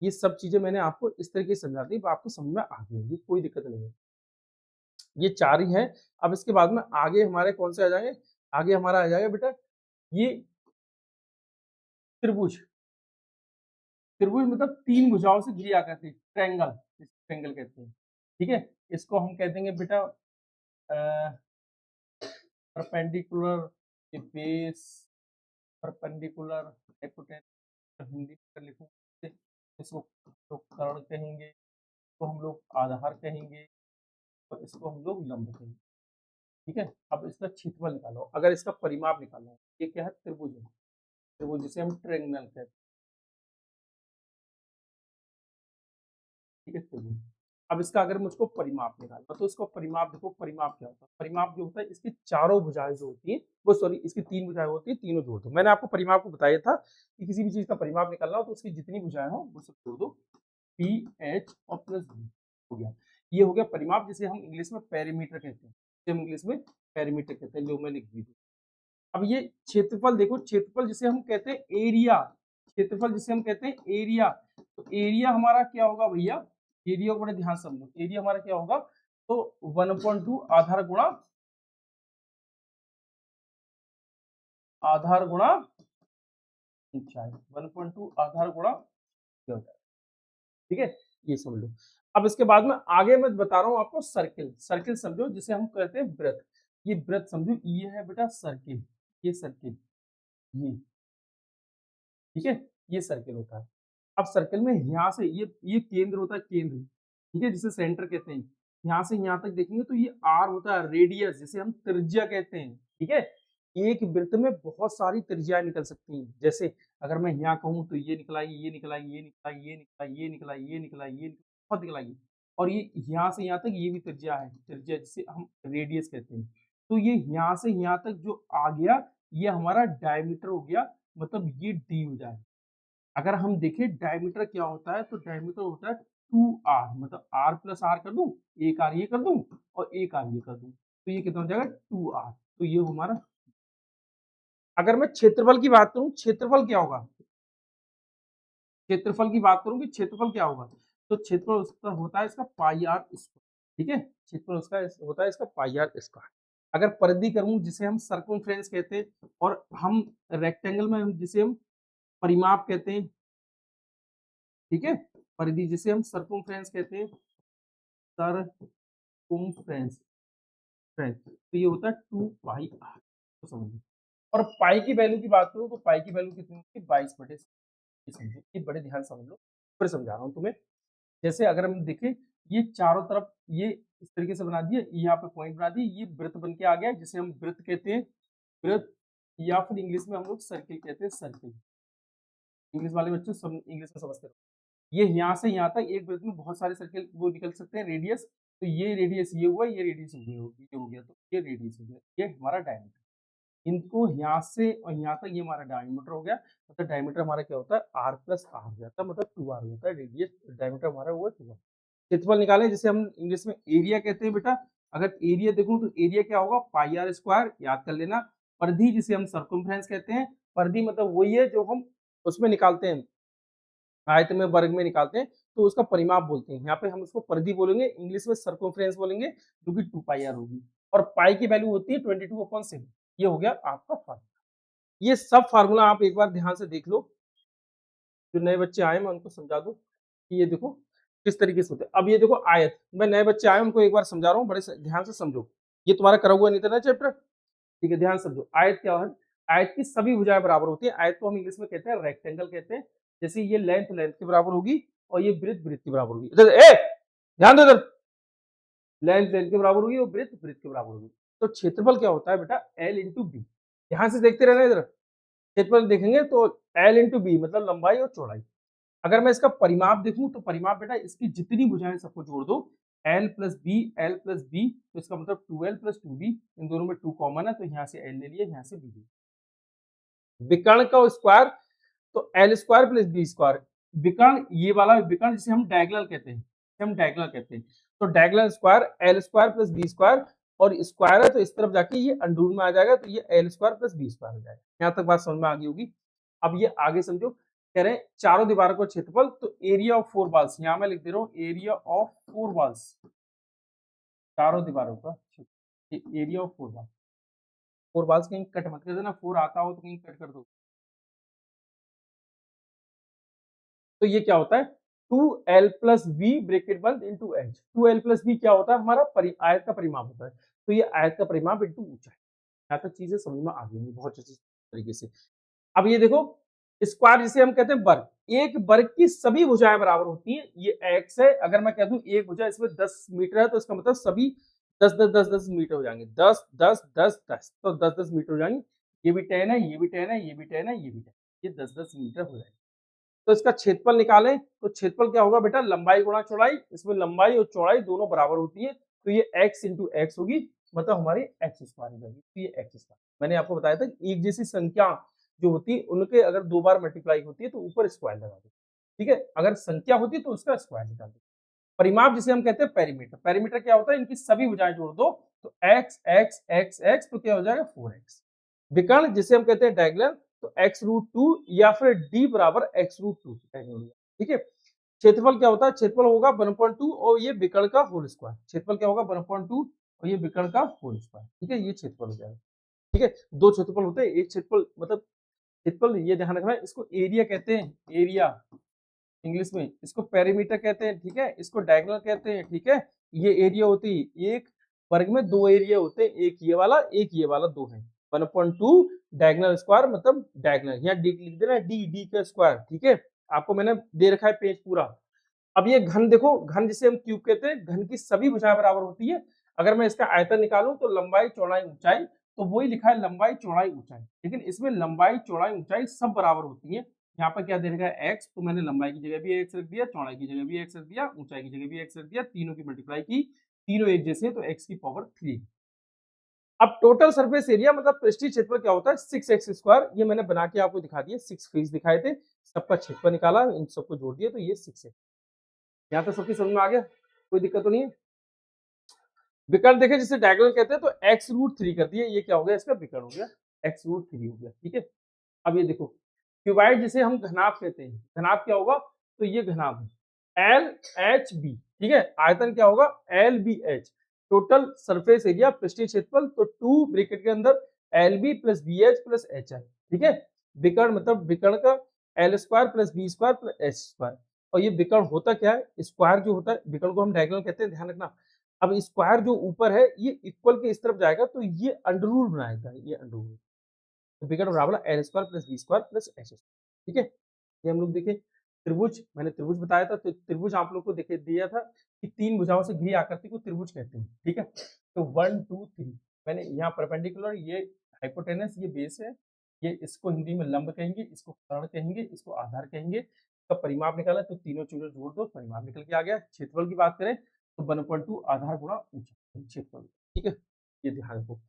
ये सब चीजें मैंने आपको इस तरीके से समझा दी, आपको समझ में आ गई, ये कोई दिक्कत नहीं है। ये 4 ही है। अब इसके बाद में आगे हमारे कौन से आ जाएंगे, आगे हमारा आ जाएगा बेटा ये त्रिभुज, त्रिभुज मतलब 3 भुजाओं से घिरी आकृति, ट्रायंगल, ट्रायंगल कहते हैं, ठीक है। इसको हम कह देंगे बेटा perpendicular base, perpendicular hypotenuse, Hindi में लिखूं इसको तो कर्ण कहेंगे, इसको हम लोग आधार कहेंगे, और इसको हम लोग लंब कहेंगे, ठीक है। अब इसका क्षेत्रफल निकालो, अगर इसका परिमाप निकालो, ये क्या है, त्रिभुज है, त्रिभुज जिसे हम ट्रायंगल कहते हैं, ठीक है, त्रिभुज। अब इसका अगर मुझको परिमाप निकालना, तो इसका परिमाप देखो, परिमाप क्या होता है, परिमाप जो होता है इसकी चारों भुजाएं जो होती है, वो सॉरी इसकी 3 भुजाएं होती है, तीनों जोड़ दो। मैंने आपको परिमाप को बताया था कि किसी भी चीज का परिमाप निकालना हो तो उसकी जितनी भुजाएं हो वो सब जोड़ दो, पी एच और प्लस बी हो गया, ये हो गया परिमाप, जिसे हम इंग्लिश में पेरीमीटर कहते हैं, जिसे हम इंग्लिश में पेरीमीटर कहते हैं, लो मैं लिख दी। अब ये क्षेत्रफल देखो, क्षेत्रफल जिसे हम कहते हैं एरिया, क्षेत्रफल जिसे हम कहते हैं एरिया, तो एरिया हमारा क्या होगा भैया, एरिया को बड़े ध्यान से समझो, एरिया हमारा क्या होगा, तो 1/2 आधार गुणा ऊंचाई, 1/2 आधार गुणा, ठीक है। ये समझ लो। अब इसके बाद में आगे मैं बता रहा हूँ आपको सर्किल। सर्किल समझो जिसे हम कहते हैं वृत्त। ये वृत्त समझो, ये है बेटा सर्किल, ये सर्किल, ये ठीक है, ये सर्किल होता है। अब सर्किल में यहाँ से ये केंद्र होता है, केंद्र, ठीक है, जिसे सेंटर कहते हैं। यहाँ से यहाँ तक देखेंगे तो ये आर होता है, रेडियस जिसे हम त्रिज्या कहते हैं, ठीक है। एक वृत्त में बहुत सारी त्रिज्याएं निकल सकती हैं। जैसे अगर मैं यहाँ कहूँ तो ये निकला, ये निकला, ये निकला, ये निकला, ये निकला, ये निकला, ये निकला, बहुत निकला ये। और ये यहाँ से यहाँ तक ये भी त्रिज्या है, त्रिज्या जिसे हम रेडियस कहते हैं। तो ये यहाँ से यहाँ तक जो आ गया, ये हमारा डायमीटर हो गया, मतलब ये डी हो जाए। अगर हम देखें डायमीटर क्या होता है, तो डायमीटर होता है 2r, मतलब r प्लस r कर दूं, एक r ये कर दूं और एक r ये कर दूं, तो ये कितना हो जाएगा 2r। तो ये हमारा, अगर मैं क्षेत्रफल की बात करूं, क्षेत्रफल क्या होगा, क्षेत्रफल की बात करूं कि क्षेत्रफल क्या होगा, तो क्षेत्रफल उसका होता है इसका पाई आर स्क्वायर, ठीक है, क्षेत्रफल उसका होता है इसका पाई आर स्क्वायर। अगर परिधि करूं जिसे हम सर्कमफ्रेंस कहते हैं, और हम रेक्टेंगल में जिसे हम परिमाप कहते हैं, ठीक है, परिधि जिसे हम सर्कमफ्रेंस कहते हैं, सर्कमफ्रेंस फ्रेंस, तो ये होता है 2 पाई आर, तो समझिए। और पाई की वैल्यू की बात करूं तो पाई की वैल्यू कितनी होती है, 22/, समझो, ये बड़े ध्यान समझ लो, फिर समझा रहा हूं तुम्हें। जैसे अगर हम देखें, ये चारों तरफ ये इस तरीके से बना दिए, यहाँ पे पॉइंट बना दिए, ये वृत्त बन के आ गया जिसे हम वृत्त कहते हैं, वृत्त, या फिर इंग्लिश में हम लोग सर्किल कहते हैं, सर्किल। इंग्लिश वाले बच्चे सब इंग्लिश में समझते रहो। ये यहाँ से यहाँ तक एक वृत्त में बहुत सारे सर्किल वो निकल सकते हैं, रेडियस। तो ये रेडियस ये हुआ, ये रेडियस ये हो गया, तो ये रेडियस हो गया, ये हमारा डायमीटर। इनको यहाँ से और यहाँ तक ये हमारा डायमीटर हो गया, मतलब डायमीटर हमारा क्या होता है, r प्लस r हो जाता है, मतलब 2r हो जाता है, रेडियस डायमीटर हमारा हुआ 2r। क्षेत्रफल निकालें जिसे हम इंग्लिश में एरिया कहते हैं बेटा। अगर एरिया देखूं तो एरिया क्या होगा, पाई आर स्क्वायर, याद कर लेना। परिधि जिसे हम सर्कमफ्रेंस कहते हैं, परिधि मतलब वही है जो हम उसमें निकालते हैं, आयत में, वर्ग में निकालते हैं, तो उसका परिमाप बोलते हैं। यहाँ पे हम उसको परिधि बोलेंगे, इंग्लिश में सर्कमफ्रेंस बोलेंगे, जो कि 2 पाई आर होगी। और पाई की वैल्यू होती है 22/7। ये हो गया आपका फार्मूला। ये सब फार्मूला आप एक बार ध्यान से देख लो, जो नए बच्चे आए मैं उनको समझा दूं कि ये देखो किस तरीके से होते हैं। अब ये देखो आयत, मैं नए बच्चे आए उनको एक बार समझा रहा हूँ, बड़े ध्यान से समझो। ये तुम्हारा करा हुआ नहीं था ना चैप्टर, ठीक है, ध्यान समझो। आयत क्या है, आयत की सभी भुजाएं बराबर होती है। आयत को हम इंग्लिश में कहते हैं रेक्टेंगल कहते हैं। जैसे ये लेंथ लेंथ के बराबर होगी और ये ब्रेथ ब्रेथ के बराबर होगी। इधर ए ध्यान दो, इधर लेंथ लेंथ के बराबर होगी और ब्रेथ ब्रेथ के बराबर होगी। तो क्षेत्रफल क्या होता है बेटा, एल इंटू बी। ध्यान से देखते रहना, इधर क्षेत्रफल देखेंगे तो एल इंटू बी मतलब लंबाई और चौड़ाई। अगर मैं इसका परिमाप देखूं तो परिमाप बेटा इसकी जितनी भुजाएं सबको जोड़ दो, एल प्लस बी, तो इसका मतलब 2l प्लस 2b, इन दोनों में 2 कॉमन है तो यहाँ से एल ले लिया, यहाँ से बी लिया। विकर्ण का स्क्वायर तो L square plus B square. विकर्ण ये वाला विकर्ण जिसे हम डायगोनल कहते हैं, तो diagonal square L square plus B square, और स्क्वायर है तो इस तरफ जाके ये अंडर में आ जाएगा, तो ये L square plus B square हो जाएगा। यहाँ तक बात समझ में आ गई होगी। अब ये आगे समझो, कह रहे हैं चारों दीवारों का क्षेत्रफल, तो एरिया ऑफ 4 वॉल्स, यहाँ मैं लिख दे रहा हूँ एरिया ऑफ 4 वॉल्स, चारों दीवारों का एरिया ऑफ 4 वॉल्स। 4 वॉल्स कहीं कट मत कर देना, 4 आता हो तो कहीं कट कर दो। तो ये क्या होता है, 2l प्लस बी ब्रेकेट बंद into H. 2l plus B क्या होता है, हमारा आयत का परिमाप होता है, तो ये आयत का परिमाप इंटू ऊंचाई। यहाँ तक चीजें समझ में आ गई बहुत अच्छी तरीके से। अब ये देखो स्क्वायर जिसे हम कहते हैं वर्ग, एक वर्ग की सभी भुजाएं बराबर होती हैं। ये x है, अगर मैं कह दूं एक भुजा इसमें 10 मीटर है, तो इसका मतलब सभी 10 मीटर हो जाएंगे, 10 10 10 10, तो 10 मीटर हो जाएंगे। ये भी 10 है, ये भी 10 है, ये भी 10 है, ये भी 10, ये 10 मीटर हो जाएंगे। तो इसका क्षेत्रफल निकालें तो क्षेत्रफल क्या होगा बेटा, लंबाई गुणा चौड़ाई। इसमें लंबाई और चौड़ाई दोनों बराबर होती है, तो ये x इंटू एक्स होगी, मतलब हमारी एक्स स्क्वायर हो जाएगी। तो ये एक्स स्क्वायर, मैंने आपको बताया था एक जैसी संख्या जो होती है उनके अगर 2 बार मल्टीप्लाई होती है तो ऊपर स्क्वायर लगा दो, ठीक है। अगर संख्या होती है तो उसका स्क्वायर निकाल दो। परिमाप जिसे हम कहते हैं पेरीमीटर, पेरीमीटर क्या होता है, इनकी सभी भुजाएं जोड़ दो, तो x x x x तो क्या हो जाएगा 4x। विकर्ण जिसे हम कहते हैं डायगोनल, तो x√2 या फिर d बराबर x√2, ठीक है। क्षेत्रफल क्या होता है, क्षेत्रफल होगा 1/2 और ये विकर्ण का होल स्क्वायर। क्षेत्रफल क्या होगा 1/2 और ये विकर्ण का होल स्क्वायर, ठीक है, ये क्षेत्रफल हो जाएगा, ठीक है। दो क्षेत्रफल होते हैं, एक क्षेत्रफल मतलब क्षेत्रफल ये ध्यान रखना है, इसको एरिया कहते हैं, एरिया इंग्लिश में इसको पेरीमीटर कहते हैं, ठीक है, इसको डायगोनल कहते हैं, ठीक है। ये एरिया होती है, एक वर्ग में दो एरिया होते हैं, एक ये वाला, दो है। 1/2 डायगोनल स्क्वायर मतलब डायगोनल, यहाँ डी लिख देना, डी डी का स्क्वायर, ठीक है। आपको मैंने दे रखा है पेज पूरा। अब ये घन देखो, घन जिसे हम क्यूब कहते हैं, घन की सभी भुजाएं बराबर होती है। अगर मैं इसका आयतन निकालूं तो लंबाई चौड़ाई ऊंचाई, तो वही लिखा है लंबाई चौड़ाई ऊंचाई, लेकिन इसमें लंबाई चौड़ाई ऊंचाई सब बराबर होती है। यहाँ पर क्या दे रखा है एक्स, तो मैंने लंबाई की जगह भी एक्स रख दिया, चौड़ाई की जगह भी एक्स रख दिया, ऊंचाई की जगह भी एक्स रख दिया, तीनों की मल्टीप्लाई की, तीनों एक जैसे, तो एक्स की पावर 3। अब टोटल सरफेस एरिया मतलब पृष्ठीय क्षेत्रफल क्या होता है, 6x²। ये मैंने बना के आपको दिखा दिया, 6 फेस दिखाए थे, सबका क्षेत्रफल निकाला, इन सबको जोड़ दिया, तो ये 6 है। यहाँ तक सबकी समझ में आ गया, कोई दिक्कत तो नहीं है। विकर्ण देखे जिसे डायगोनल कहते हैं, तो x√3 कर दिए, ये क्या हो गया, इसका विकर्ण हो गया, x√3 हो गया, ठीक है। अब ये देखो क्यूबाइड जिसे हम घनाभ कहते हैं, घनाभ क्या होगा, तो ये घनाभ है LHB, ठीक है। आयतन क्या होगा, LBH। टोटल सरफेस एरिया पृष्ठीय क्षेत्रफल, तो 2 ब्रैकेट के अंदर LB plus BH plus HI, ठीक है। विकर्ण मतलब विकर्ण का L² plus B² plus H²। और ये विकर्ण होता क्या है, स्क्वायर जो होता है, विकर्ण को हम डायगोनल कहते हैं, ध्यान रखना। अब स्क्वायर जो ऊपर है ये इक्वल के इस तरफ जाएगा, तो ये अंडर रूट बनाएगा, ये अंडर रूट, तो विकर्ण बराबर L² plus B² plus H², ठीक है। ये हम लोग देखे त्रिभुज, मैंने त्रिभुज बताया था, तो त्रिभुज आप लोग को देखे दिया था कि तीन भुजाओं से घिरी आकृति को त्रिभुज कहते हैं, ठीक है। तो 1 2 3 मैंने यहाँ परपेंडिकुलर, ये हाइपोटेनस, ये बेस है, ये इसको हिंदी में लंब कहेंगे, इसको कर्ण कहेंगे, इसको आधार कहेंगे। इसका परिमाप निकाला तो तीनों चीजों जोड़ दो, परिमाप निकल के आ गया। क्षेत्रफल की बात करें तो 1/2 आधार गुणा ऊंचाई क्षेत्रफल, ठीक है। ये ध्यान रखो।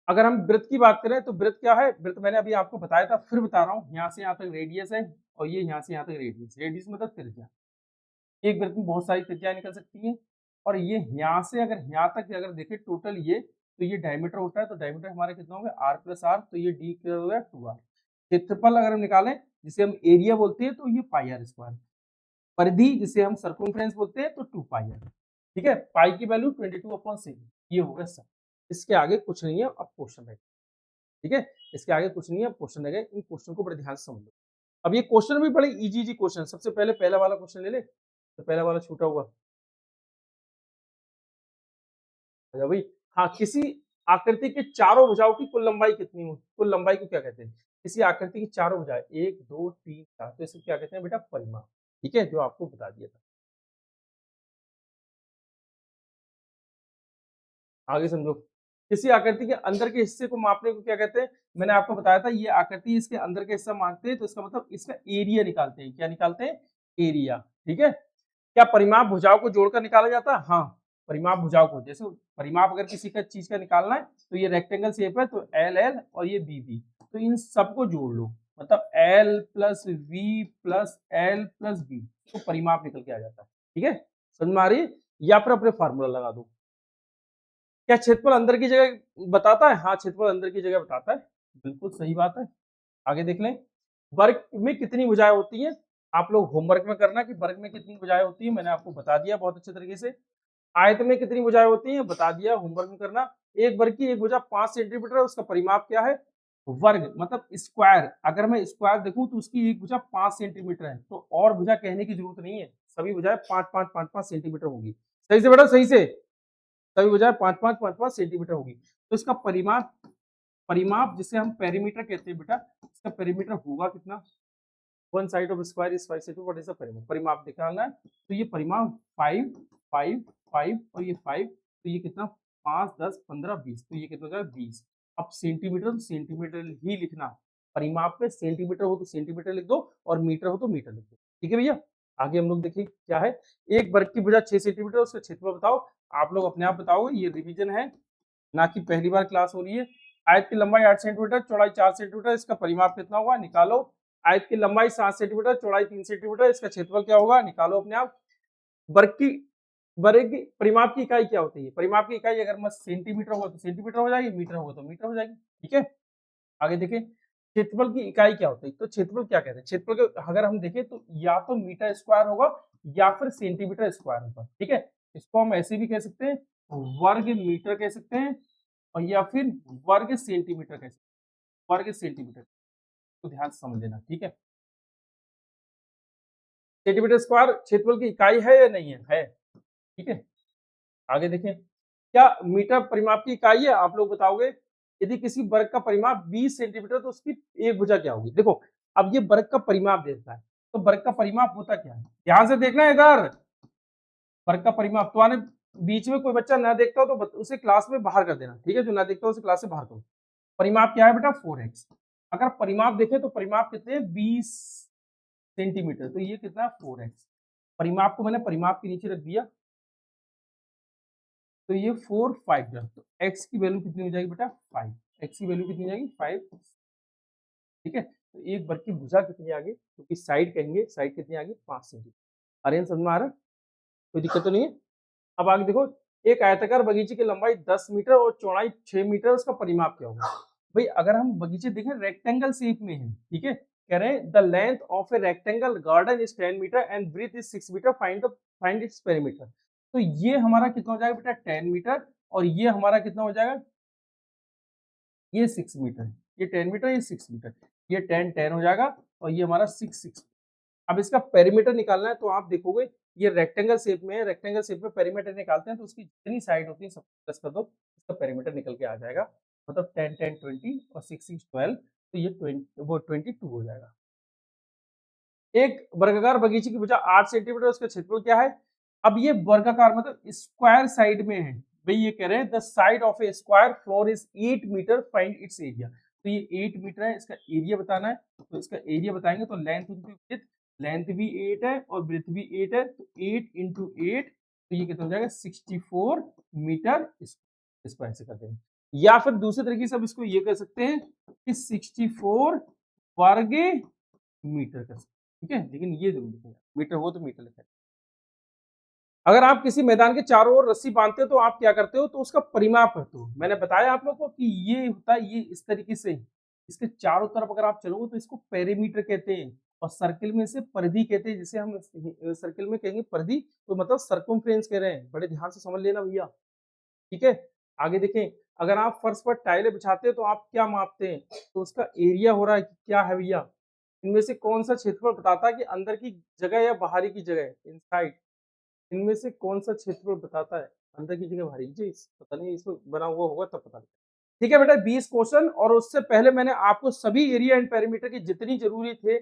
अगर हम वृत्त की बात करें तो वृत्त क्या है, वृत्त मैंने अभी आपको बताया था, फिर बता रहा हूँ। यहाँ से यहाँ तक रेडियस है, और ये यहाँ से यहाँ तक रेडियस, रेडियस मतलब त्रिज्या। एक वृत्त में बहुत सारी त्रिज्या निकल सकती हैं, और ये यहाँ से अगर यहाँ तक अगर देखें टोटल ये, तो ये डायमीटर होता है, तो डायमीटर हमारे कितना हो गया, r+r, तो ये d क्या हो गया, 2r। क्षेत्रफल अगर हम निकालें जिसे हम एरिया बोलते हैं, तो ये πr²। परिधि जिसे हम सर्कमफ्रेंस बोलते हैं, तो 2πr, ठीक है। पाई की वैल्यू 22/7, ये हो गया सब। इसके आगे कुछ नहीं है, अब क्वेश्चन है, ठीक है। इसके आगे कुछ नहीं है, क्वेश्चन है, इन क्वेश्चन को बड़े ध्यान से समझ लो। अब ये क्वेश्चन भी बड़े इजी क्वेश्चन। सबसे पहले पहला वाला क्वेश्चन ले ले, तो पहला वाला छूटा हुआ भाई। हाँ, किसी आकृति के चारों भुजाओं की कुल लंबाई कितनी हो, कुल लंबाई को क्या कहते हैं, किसी आकृति की चारों भुजाएं 1 2 3 4, तो इसे क्या कहते हैं बेटा, परिमाप, ठीक है, जो आपको बता दिया था। आगे समझो, किसी आकृति के अंदर के हिस्से को मापने को क्या कहते हैं, मैंने आपको बताया था, ये आकृति इसके अंदर का हिस्सा मांगते हैं, तो इसका मतलब इसका एरिया निकालते हैं। क्या निकालते हैं, एरिया, ठीक है। क्या परिमाप भुजाओं को जोड़कर निकाला जाता है, हाँ। परिमाप भुजाओं को, जैसे परिमाप अगर किसी का चीज का निकालना है, तो ये रेक्टेंगल शेप है, तो एल एल और ये बी बी, तो इन सबको जोड़ लो, मतलब L plus V plus L plus B, तो परिमाप निकल के आ जाता है, ठीक है। समझ में आ रही है, या फिर अपने फार्मूला लगा दो। क्या क्षेत्रफल अंदर की जगह बताता है, हाँ, क्षेत्रफल अंदर की जगह बताता है, बिल्कुल सही बात है। आगे देख लें, वर्ग में कितनी भुजाएं होती हैं, आप लोग होमवर्क में करना कि वर्ग में कितनी भुजाएं होती हैं, मैंने आपको बता दिया बहुत अच्छे तरीके से। आयत में कितनी भुजाएं होती हैं, बता दिया, होमवर्क में करना। एक वर्ग की एक भुजा 5 सेंटीमीटर है, उसका परिमाप क्या है, वर्ग मतलब स्क्वायर। अगर मैं स्क्वायर देखूं तो उसकी एक भुजा 5 सेंटीमीटर है, तो और भुजा कहने की जरूरत नहीं है, सभी भुजाएं 5 सेंटीमीटर होगी। सही से बेटा, सही से, सभी भुजाएं 5 सेंटीमीटर होगी। तो इसका परिमाप, परिमाप जिसे हम पेरीमीटर कहते हैं बेटा, इसका पेरीमीटर होगा कितना, one side of square is 5 centimetre, what is the परिमाप, परिमाप निकालना है। तो ये परिमाप 5 5 5 और ये 5, तो ये कितना, 5 10 15 20, तो ये कितना हो जाएगा 20। अब सेंटीमीटर तो सेंटीमीटर ही लिखना, परिमाप में सेंटीमीटर हो तो सेंटीमीटर लिख दो, और मीटर हो तो मीटर लिख दो, ठीक है भैया। आगे हम लोग देखिए क्या है, एक वर्ग की भुजा 6 सेंटीमीटर, उसका क्षेत्रफल बताओ। आप लोग अपने आप बताओगे, ये रिवीजन है, ना कि पहली बार क्लास हो रही है। आयत की लंबाई 8 सेंटीमीटर, चौड़ाई 4 सेंटीमीटर, इसका परिमाप कितना होगा, निकालो। आयत की लंबाई 7 सेंटीमीटर, चौड़ाई 3 सेंटीमीटर, इसका क्षेत्रफल क्या होगा, निकालो अपने आप। वर्ग की, वर्ग की परिमाप की इकाई क्या होती है, परिमाप की इकाई अगर मैं सेंटीमीटर होगा तो सेंटीमीटर हो जाएगी, मीटर होगा तो मीटर हो जाएगी, ठीक है। आगे देखें, क्षेत्रफल की इकाई क्या होती है, तो क्षेत्रफल क्या कहते हैं, क्षेत्रफल को अगर हम देखें तो या तो मीटर स्क्वायर होगा या फिर सेंटीमीटर स्क्वायर होगा, ठीक है। इसको हम ऐसे भी कह सकते हैं, वर्ग मीटर कह सकते हैं, और या फिर वर्ग सेंटीमीटर कह सकते हैं, वर्ग सेंटीमीटर, तो ध्यान से समझ लेना, ठीक है। सेंटीमीटर स्क्वायर क्षेत्रफल की इकाई है या नहीं है? ठीक है। आगे देखें, क्या मीटर परिमाप की इकाई है? आप लोग बताओगे। यदि किसी वर्ग का परिमाप 20 सेंटीमीटर तो उसकी एक भुजा क्या होगी? देखो, अब ये वर्ग का परिमाप देता है, तो वर्ग का परिमाप होता क्या है? ध्यान से देखना है इधर। वर्ग का परिमाप तो आने बीच में कोई बच्चा ना देखता हो तो उसे क्लास में बाहर कर देना, ठीक है? जो ना देखता हो उसे क्लास से बाहर करो। परिमाप क्या है बेटा? 4x। अगर परिमाप देखें तो परिमाप कितने हैं? 20 सेंटीमीटर, तो ये कितना है? 4x। परिमाप को मैंने परिमाप के नीचे रख दिया, तो ये 4 5 ग्राम। तो x की वैल्यू कितनी हो जाएगी बेटा? 5। x की वैल्यू कितनी हो जाएगी? 5। ठीक है, तो एक वर्ग की भुजा कितनी आ गई? क्योंकि साइड कहेंगे, साइड कितनी आ गई? 5 सेंटीमीटर। आर्यन समझ में आ रहा है? कोई दिक्कत तो नहीं है? अब आगे देखो, एक आयताकार बगीचे की लंबाई 10 मीटर और चौड़ाई 6 मीटर, उसका परिमाप क्या होगा? भाई अगर हम बगीचे देखें रेक्टेंगल शेप में है, ठीक है, कह रहे हैं the length of a rectangle garden is 10 metre and breadth is 6 metre, find its perimeter. तो ये हमारा कितना हो जाएगा बेटा? 10 मीटर, और ये हमारा कितना हो जाएगा? ये 6 मीटर। ये 10 मीटर, ये 6 मीटर, ये 10 10 हो जाएगा, और ये हमारा 6 6। अब इसका पेरीमीटर निकालना है, तो आप देखोगे ये रेक्टेंगल शेप में है, रेक्टेंगल शेप में पेरीमीटर निकालते हैं तो उसकी जितनी साइड होती है सब प्लस कर दो, इसका पेरीमीटर निकल के आ जाएगा। मतलब 10 10 20 और 6 6 12, तो ये 22 हो जाएगा। एक वर्गाकार बगीचे की भुजा 8 सेंटीमीटर, उसका क्षेत्रफल क्या है? अब ये वर्गाकार मतलब स्क्वायर साइड में है। भाई ये कह रहे हैं the side of a square floor is 8 metre, find its area. तो ये 8 मीटर है, इसका एरिया बताना है। तो इसका एरिया बताएंगे तो लेंथ इंटू विड्थ, लेंथ भी 8 है और ब्रेथ भी 8 है, तो 8 इंटू 8, तो ये कितना हो जाएगा? 64 मीटर स्क्वायर से कर देंगे। या फिर दूसरे तरीके से अब इसको ये कर सकते हैं कि 64 वर्ग मीटर कर सकते हैं, ठीक है? लेकिन ये जरूर लिखेंगे, मीटर हो तो मीटर लिखेंगे। अगर आप किसी मैदान के चारों ओर रस्सी बांधते हो तो आप क्या करते हो? तो उसका परिमाप करते हो। मैंने बताया आप लोगों को कि ये होता है, ये इस तरीके से इसके चारों तरफ अगर आप चलोगे तो इसको पेरीमीटर कहते हैं, और सर्किल में इसे परिधि कहते हैं। जिसे हम सर्किल में कहेंगे परिधि, तो मतलब सर्कमफ्रेंस कह रहे हैं। बड़े ध्यान से समझ लेना भैया, ठीक है? आगे देखें, अगर आप फर्श पर टाइलें बिछाते हैं तो आप क्या मापते हैं? तो उसका एरिया हो रहा है कि क्या है भैया? इनमें से कौन सा क्षेत्रफल बताता है कि अंदर की जगह या बाहरी की जगह? इनसाइड। इनमें से कौन सा क्षेत्रफल बताता है अंदर की जगह बाहरी की? पता नहीं, इसमें बना हुआ होगा तब पता नहीं। ठीक है बेटा, 20 क्वेश्चन, और उससे पहले मैंने आपको सभी एरिया एंड पेरीमीटर की जितनी जरूरी थे,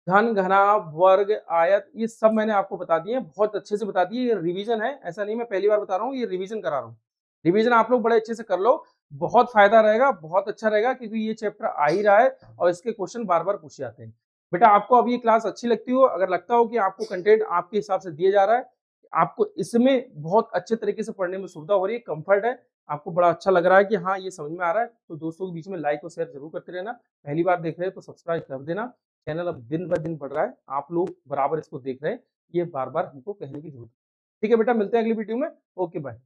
घन घनाभ वर्ग आयत, ये सब मैंने आपको बता दिए, बहुत अच्छे से बता दिए। ये रिवीजन है, ऐसा नहीं मैं पहली बार बता रहा हूँ, ये रिवीजन करा रहा हूँ। रिवीजन आप लोग बड़े अच्छे से कर लो, बहुत फायदा रहेगा, बहुत अच्छा रहेगा, क्योंकि ये चैप्टर आ ही रहा है और इसके क्वेश्चन बार बार पूछे जाते हैं। बेटा आपको अब ये क्लास अच्छी लगती हो, अगर लगता हो कि आपको कंटेंट आपके हिसाब से दिया जा रहा है, आपको इसमें बहुत अच्छे तरीके से पढ़ने में सुविधा हो रही है, कंफर्ट है, आपको बड़ा अच्छा लग रहा है कि हाँ ये समझ में आ रहा है, तो दोस्तों के बीच में लाइक और शेयर जरूर करते रहना। पहली बार देख रहे हैं तो सब्सक्राइब कर देना। चैनल अब दिन ब दिन बढ़ रहा है, आप लोग बराबर इसको देख रहे हैं, ये बार बार हमको कहने की जरूरत है। ठीक है बेटा, मिलते हैं अगली वीडियो में। Okay bye.